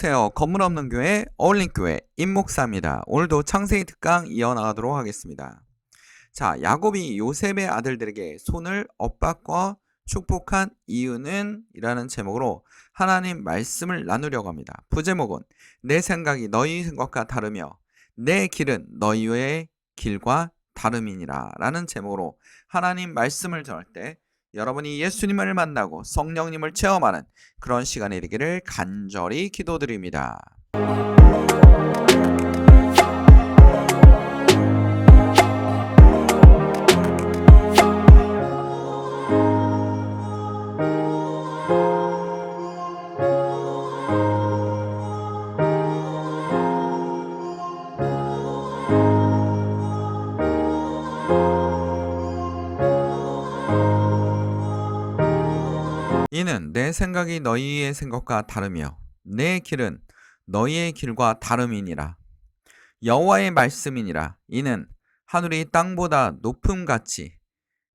건물 없는 교회, 어울린 교회, 임목사입니다. 오늘도 창세기 특강 이어나가도록 하겠습니다. 자, 야곱이 요셉의 아들들에게 손을 엇바꿔 축복한 이유는? 이라는 제목으로 하나님 말씀을 나누려고 합니다. 부제목은 내 생각이 너희 생각과 다르며 내 길은 너희의 길과 다름이니라 라는 제목으로 하나님 말씀을 전할 때 여러분이 예수님을 만나고 성령님을 체험하는 그런 시간이 되기를 간절히 기도드립니다. 이는 내 생각이 너희의 생각과 다르며 내 길은 너희의 길과 다름이니라. 여호와의 말씀이니라. 이는 하늘이 땅보다 높음같이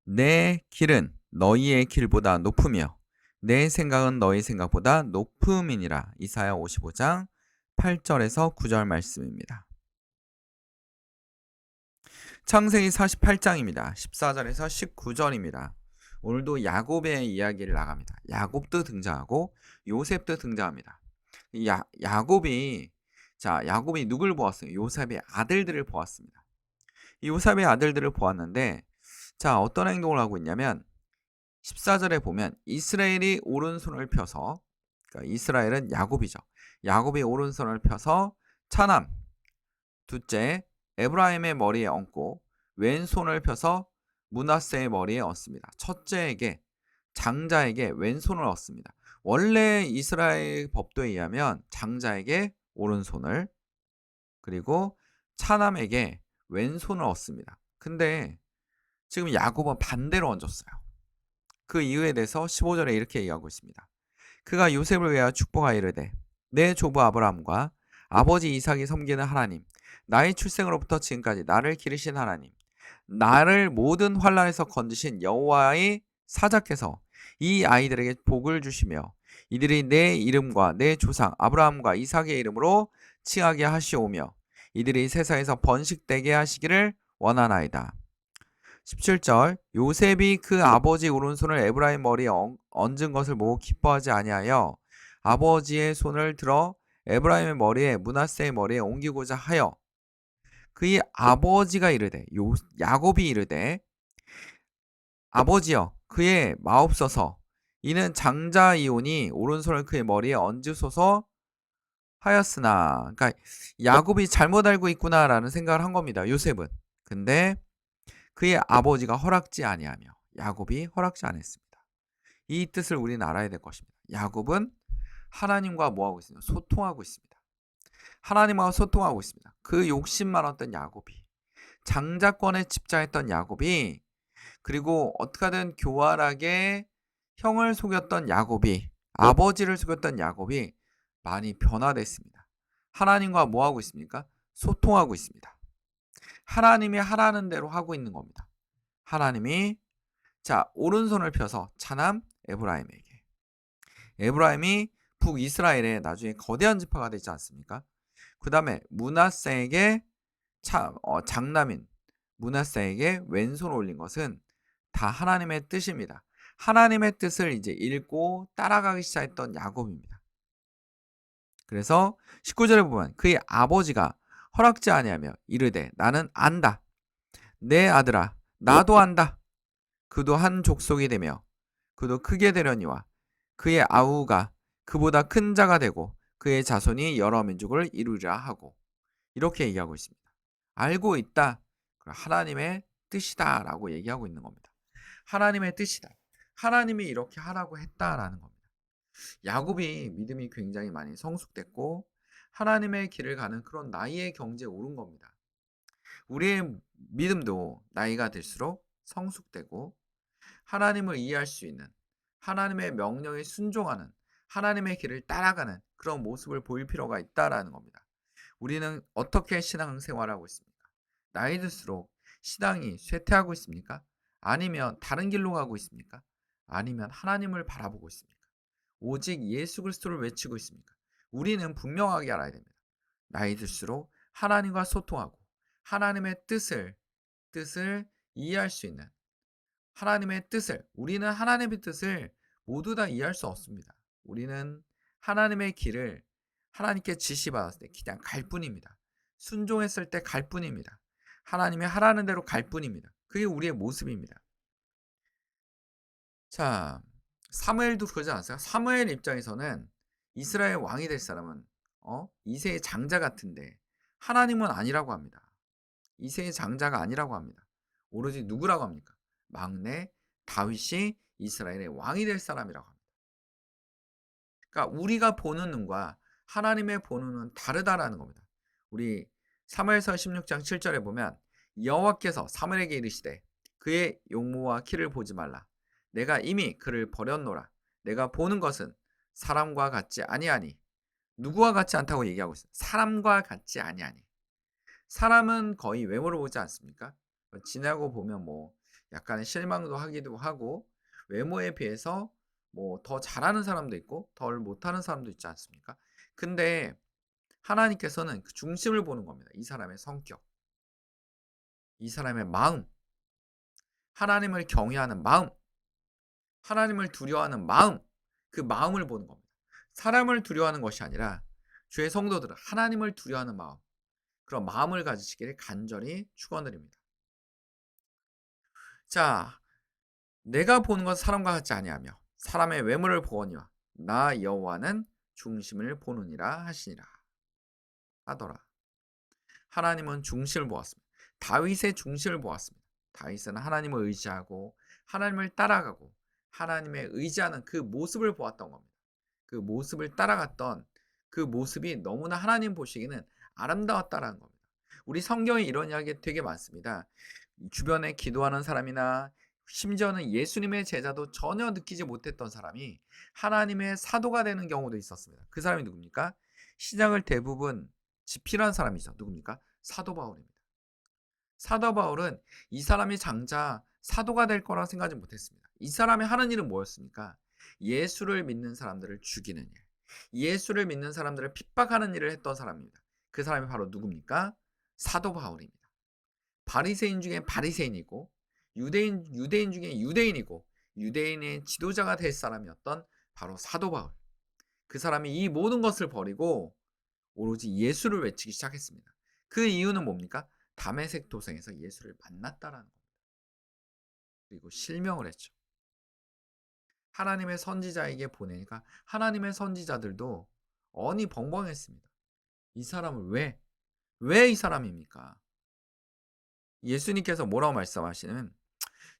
내 길은 너희의 길보다 높으며 내 생각은 너희 생각보다 높음이니라. 이사야 55장 8절에서 9절 말씀입니다. 창세기 48장입니다. 14절에서 19절입니다. 오늘도 야곱의 이야기를 나갑니다. 야곱도 등장하고 요셉도 등장합니다. 야곱이 누굴 보았어요? 요셉의 아들들을 보았습니다. 이 요셉의 아들들을 보았는데 어떤 행동을 하고 있냐면 14절에 보면 이스라엘이 오른손을 펴서, 그러니까 이스라엘은 야곱이죠. 야곱이 오른손을 펴서 차남 둘째 에브라임의 머리에 얹고 왼손을 펴서 므낫세의 머리에 얹습니다. 첫째에게, 장자에게 왼손을 얹습니다. 원래 이스라엘 법도에 의하면 장자에게 오른손을, 그리고 차남에게 왼손을 얹습니다. 근데 지금 야곱은 반대로 얹었어요. 그 이유에 대해서 15절에 이렇게 얘기하고 있습니다. 그가 요셉을 위하여 축복하여 이르되 내 조부 아브라함과 아버지 이삭이 섬기는 하나님, 나의 출생으로부터 지금까지 나를 기르신 하나님, 나를 모든 환난에서 건지신 여호와의 사자께서 이 아이들에게 복을 주시며 이들이 내 이름과 내 조상 아브라함과 이삭의 이름으로 칭하게 하시오며 이들이 세상에서 번식되게 하시기를 원하나이다. 17절 요셉이 그 아버지 오른손을 에브라임 머리에 얹은 것을 보고 기뻐하지 아니하여 아버지의 손을 들어 에브라임의 머리에 므낫세의 머리에 옮기고자 하여 그의 아버지가 이르되, 야곱이 이르되 아버지여 그의 마옵소서, 이는 장자이오니 오른손을 그의 머리에 얹으소서 하였으나. 그러니까 야곱이 잘못 알고 있구나라는 생각을 한 겁니다. 요셉은. 근데 그의 아버지가 허락지 아니하며 야곱이 허락지 않았습니다. 이 뜻을 우리는 알아야 될 것입니다. 야곱은 하나님과 뭐하고 있습니다? 소통하고 있습니다. 하나님하고 소통하고 있습니다. 그 욕심 많았던 야곱이, 장자권에 집착했던 야곱이, 그리고 어떻게든 교활하게 형을 속였던 야곱이, 아버지를 속였던 야곱이 많이 변화됐습니다. 하나님과 뭐하고 있습니까? 소통하고 있습니다. 하나님이 하라는 대로 하고 있는 겁니다. 하나님이 오른손을 펴서 차남 에브라임에게, 에브라임이 북이스라엘에 나중에 거대한 지파가 되지 않습니까? 그 다음에 므낫세에게 장남인 므낫세에게 왼손을 올린 것은 다 하나님의 뜻입니다. 하나님의 뜻을 이제 읽고 따라가기 시작했던 야곱입니다. 그래서 19절에 보면 그의 아버지가 허락지 아니하며 이르되 나는 안다. 내 아들아 나도 안다. 그도 한 족속이 되며 그도 크게 되려니와 그의 아우가 그보다 큰 자가 되고 그의 자손이 여러 민족을 이루리라 하고, 이렇게 얘기하고 있습니다. 알고 있다. 하나님의 뜻이다 라고 얘기하고 있는 겁니다. 하나님의 뜻이다. 하나님이 이렇게 하라고 했다라는 겁니다. 야곱이 믿음이 굉장히 많이 성숙됐고 하나님의 길을 가는 그런 나이의 경지에 오른 겁니다. 우리의 믿음도 나이가 들수록 성숙되고 하나님을 이해할 수 있는, 하나님의 명령에 순종하는, 하나님의 길을 따라가는 그런 모습을 보일 필요가 있다라는 겁니다. 우리는 어떻게 신앙생활을 하고 있습니까? 나이 들수록 신앙이 쇠퇴하고 있습니까? 아니면 다른 길로 가고 있습니까? 아니면 하나님을 바라보고 있습니까? 오직 예수 그리스도를 외치고 있습니까? 우리는 분명하게 알아야 됩니다. 나이 들수록 하나님과 소통하고 하나님의 뜻을 이해할 수 있는 하나님의 뜻을 우리는 하나님의 뜻을 모두 다 이해할 수 없습니다. 우리는 하나님의 길을 하나님께 지시받았을 때 그냥 갈 뿐입니다. 순종했을 때 갈 뿐입니다. 하나님이 하라는 대로 갈 뿐입니다. 그게 우리의 모습입니다. 자, 사무엘도 그러지 않았어요? 사무엘 입장에서는 이스라엘 왕이 될 사람은 이세의 장자 같은데 하나님은 아니라고 합니다. 이세의 장자가 아니라고 합니다. 오로지 누구라고 합니까? 막내 다윗이 이스라엘의 왕이 될 사람이라고 합니다. 그러니까 우리가 보는 눈과 하나님의 보는 눈은 다르다라는 겁니다. 우리 사무엘서 16장 7절에 보면 여호와께서 사무엘에게 이르시되 그의 용모와 키를 보지 말라. 내가 이미 그를 버렸노라. 내가 보는 것은 사람과 같지 아니하니. 누구와 같지 않다고 얘기하고 있어요. 사람과 같지 아니하니. 사람은 거의 외모를 보지 않습니까? 지나고 보면 뭐 약간 실망도 하기도 하고 외모에 비해서 뭐 더 잘하는 사람도 있고 덜 못하는 사람도 있지 않습니까? 근데 하나님께서는 그 중심을 보는 겁니다. 이 사람의 성격, 이 사람의 마음, 하나님을 경외하는 마음, 하나님을 두려워하는 마음, 그 마음을 보는 겁니다. 사람을 두려워하는 것이 아니라 주의 성도들은 하나님을 두려워하는 마음, 그런 마음을 가지시기를 간절히 축원드립니다. 자, 내가 보는 것은 사람과 같지 아니하며 사람의 외모를 보거니와 나 여호와는 중심을 보느니라 하시니라 하더라. 하나님은 중심을 보았습니다. 다윗의 중심을 보았습니다. 다윗은 하나님을 의지하고 하나님을 따라가고 하나님의 의지하는 그 모습을 보았던 겁니다. 그 모습을 따라갔던 그 모습이 너무나 하나님 보시기에는 아름다웠다라는 겁니다. 우리 성경에 이런 이야기 되게 많습니다. 주변에 기도하는 사람이나 심지어는 예수님의 제자도 전혀 느끼지 못했던 사람이 하나님의 사도가 되는 경우도 있었습니다. 그 사람이 누굽니까? 신약을 대부분 집필한 사람이죠. 누굽니까? 사도 바울입니다. 사도 바울은 이 사람이 장자 사도가 될 거라 생각하지 못했습니다. 이 사람이 하는 일은 뭐였습니까? 예수를 믿는 사람들을 죽이는 일, 예수를 믿는 사람들을 핍박하는 일을 했던 사람입니다. 그 사람이 바로 누굽니까? 사도 바울입니다. 바리새인 중에 바리새인이고 유대인 중에 유대인이고 유대인의 지도자가 될 사람이었던 바로 사도 바울. 그 사람이 이 모든 것을 버리고 오로지 예수를 외치기 시작했습니다. 그 이유는 뭡니까? 다메섹 도성에서 예수를 만났다라는 겁니다. 그리고 실명을 했죠. 하나님의 선지자에게 보내니까 하나님의 선지자들도 언이 벙벙했습니다. 이 사람을 왜 이 사람입니까? 예수님께서 뭐라고 말씀하시냐면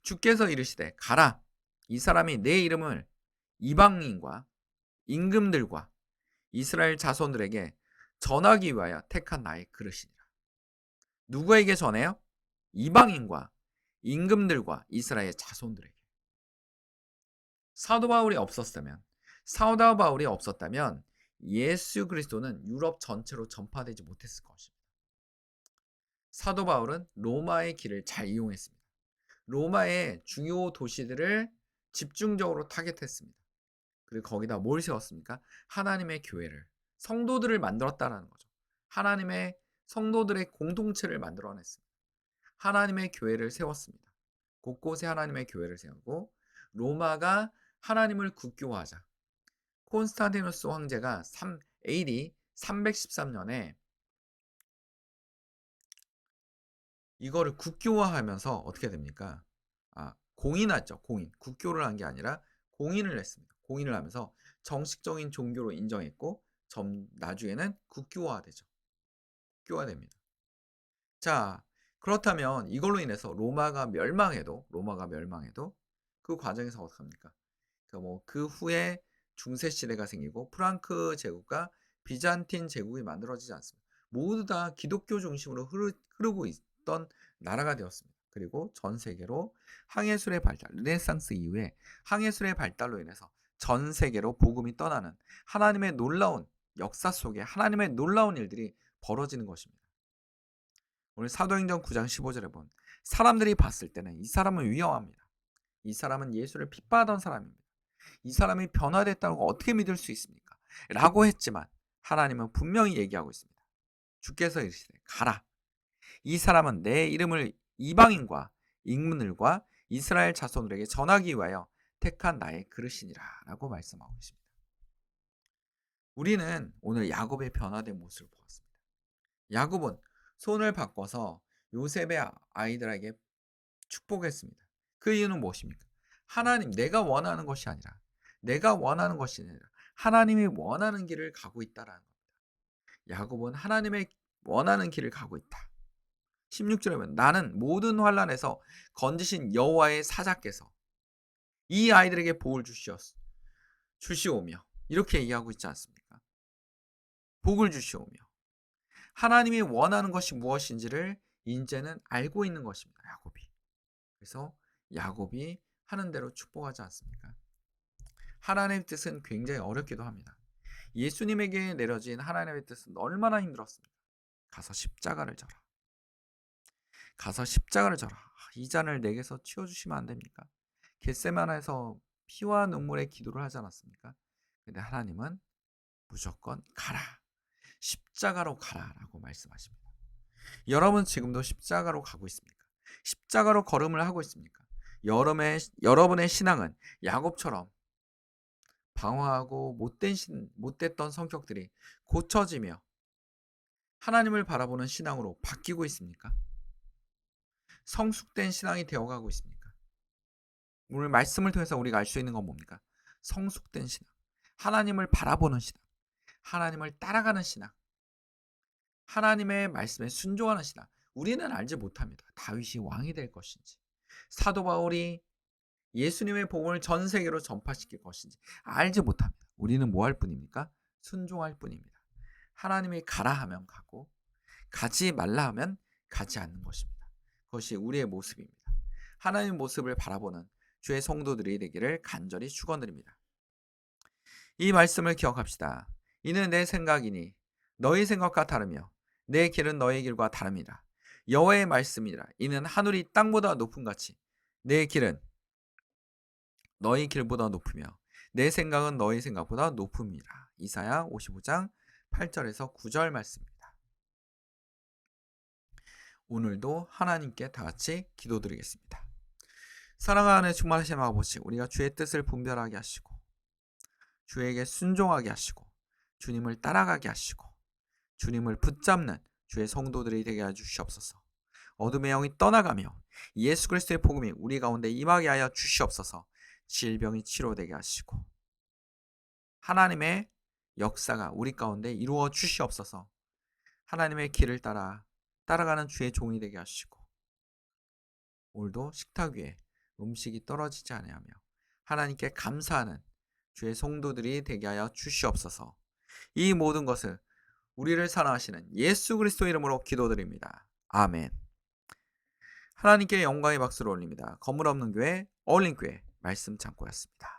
주께서 이르시되 가라. 이 사람이 내 이름을 이방인과 임금들과 이스라엘 자손들에게 전하기 위하여 택한 나의 그릇이니라. 누구에게 전해요? 이방인과 임금들과 이스라엘 자손들에게. 사도 바울이 없었다면 예수 그리스도는 유럽 전체로 전파되지 못했을 것입니다. 사도 바울은 로마의 길을 잘 이용했습니다. 로마의 중요 도시들을 집중적으로 타겟했습니다. 그리고 거기다 뭘 세웠습니까? 하나님의 교회를, 성도들을 만들었다라는 거죠. 하나님의 성도들의 공동체를 만들어냈습니다. 하나님의 교회를 세웠습니다. 곳곳에 하나님의 교회를 세우고 로마가 하나님을 국교화하자. 콘스탄티누스 황제가 AD 313년에 이거를 국교화하면서 어떻게 됩니까? 공인하죠. 공인. 국교를 한 게 아니라 공인을 했습니다. 공인을 하면서 정식적인 종교로 인정했고 나중에는 국교화되죠. 국교화됩니다. 자, 그렇다면 이걸로 인해서 로마가 멸망해도 그 과정에서 어떻게 합니까? 그 후에 중세 시대가 생기고 프랑크 제국과 비잔틴 제국이 만들어지지 않습니다. 모두 다 기독교 중심으로 흐르고 있던 나라가 되었습니다. 그리고 전 세계로 항해술의 발달, 르네상스 이후에 항해술의 발달로 인해서 전 세계로 복음이 떠나는 하나님의 놀라운 역사 속에 하나님의 놀라운 일들이 벌어지는 것입니다. 오늘 사도행전 9장 15절에 본 사람들이 봤을 때는 이 사람은 위험합니다. 이 사람은 예수를 핍박하던 사람입니다. 이 사람이 변화됐다는 걸 어떻게 믿을 수 있습니까? 라고 했지만 하나님은 분명히 얘기하고 있습니다. 주께서 이르시되 가라. 이 사람은 내 이름을 이방인과 익문들과 이스라엘 자손들에게 전하기 위하여 택한 나의 그릇이니라 라고 말씀하고 있습니다. 우리는 오늘 야곱의 변화된 모습을 보았습니다. 야곱은 손을 바꿔서 요셉의 아이들에게 축복했습니다. 그 이유는 무엇입니까? 하나님, 내가 원하는 것이 아니라 하나님이 원하는 길을 가고 있다라는 겁니다. 야곱은 하나님의 원하는 길을 가고 있다. 16절에 보면 나는 모든 환난에서 건지신 여호와의 사자께서 이 아이들에게 복을 주시오며 이렇게 이야기하고 있지 않습니까? 복을 주시오며 하나님이 원하는 것이 무엇인지를 이제는 알고 있는 것입니다. 야곱이. 그래서 야곱이 하는 대로 축복하지 않습니까? 하나님의 뜻은 굉장히 어렵기도 합니다. 예수님에게 내려진 하나님의 뜻은 얼마나 힘들었습니까? 가서 십자가를 져라. 이 잔을 내게서 치워주시면 안 됩니까? 겟세마네에서 피와 눈물의 기도를 하지 않았습니까? 근데 하나님은 무조건 가라. 십자가로 가라라고 말씀하십니다. 여러분 지금도 십자가로 가고 있습니까? 십자가로 걸음을 하고 있습니까? 여러분의 신앙은 야곱처럼 방황하고 못됐던 성격들이 고쳐지며 하나님을 바라보는 신앙으로 바뀌고 있습니까? 성숙된 신앙이 되어가고 있습니까? 오늘 말씀을 통해서 우리가 알 수 있는 건 뭡니까? 성숙된 신앙, 하나님을 바라보는 신앙, 하나님을 따라가는 신앙, 하나님의 말씀에 순종하는 신앙. 우리는 알지 못합니다. 다윗이 왕이 될 것인지, 사도 바울이 예수님의 복음을 전 세계로 전파시킬 것인지 알지 못합니다. 우리는 뭐 할 뿐입니까? 순종할 뿐입니다. 하나님이 가라 하면 가고 가지 말라 하면 가지 않는 것입니다. 그것이 우리의 모습입니다. 하나님의 모습을 바라보는 주의 성도들이 되기를 간절히 축원드립니다. 이 말씀을 기억합시다. 이는 내 생각이니 너희 생각과 다르며 내 길은 너희 길과 다릅니다. 여호와의 말씀이라. 이는 하늘이 땅보다 높은 같이 내 길은 너희 길보다 높으며 내 생각은 너희 생각보다 높음이라. 이사야 55장 8절에서 9절 말씀입니다. 오늘도 하나님께 다 같이 기도드리겠습니다. 사랑하는 충만하신 아버지, 우리가 주의 뜻을 분별하게 하시고 주에게 순종하게 하시고 주님을 따라가게 하시고 주님을 붙잡는 주의 성도들이 되게 해 주시옵소서. 어둠의 영이 떠나가며 예수 그리스도의 복음이 우리 가운데 임하게 하여 주시옵소서. 질병이 치료되게 하시고 하나님의 역사가 우리 가운데 이루어 주시옵소서. 하나님의 길을 따라가는 주의 종이 되게 하시고 오늘도 식탁 위에 음식이 떨어지지 아니하며 하나님께 감사하는 주의 성도들이 되게 하여 주시옵소서. 이 모든 것을 우리를 사랑하시는 예수 그리스도 이름으로 기도드립니다. 아멘. 하나님께 영광의 박수를 올립니다. 건물 없는 교회 어울림교회 말씀 창고였습니다.